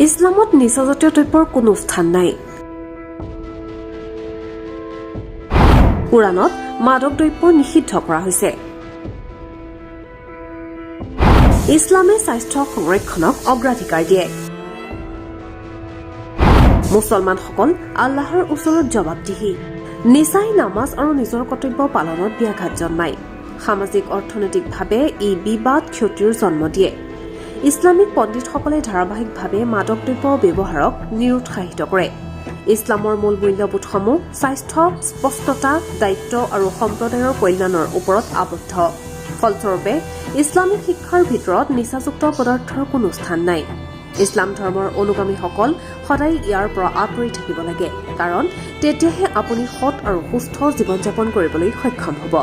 ইছলামত নিচাজাতীয় দ্ৰব্যৰ কোনো স্থান নাই। ৰআনত মাদক দ্ৰব্য নিষিদ্ধ কৰা হৈছে। ইছলামে স্বাস্থ্য সংৰক্ষণক অগ্ৰাধিকাৰ দিয়ে। মুছলমানসকল আল্লাহৰ ওচৰত জবাবদিহি। নিচাই নামাজ আৰু নিজৰ কৰ্তব্য পালনত ব্যাঘাত জন্মায়। সামাজিক অৰ্থনৈতিকভাৱে ই বিবাদ ক্ষতিৰ জন্ম দিয়ে। ইছলামিক পণ্ডিতসকলে ধাৰাবাহিকভাৱে মাদক দ্ৰব্য ব্যৱহাৰক নিৰুৎসাহিত কৰে। ইছলামৰ মূল মূল্যবোধসমূহ স্বাস্থ্য, স্পষ্টতা, দায়িত্ব আৰু সম্প্ৰদায়ৰ কল্যাণৰ ওপৰত আবদ্ধ। ফলস্বৰূপে ইছলামিক শিক্ষাৰ ভিতৰত নিচাযুক্ত পদাৰ্থৰ কোনো স্থান নাই। ইছলাম ধৰ্মৰ অনুগামীসকল সদায় ইয়াৰ পৰা আঁতৰি থাকিব লাগে, কাৰণ তেতিয়াহে আপুনি সৎ আৰু সুস্থ জীৱন যাপন কৰিবলৈ সক্ষম হ'ব।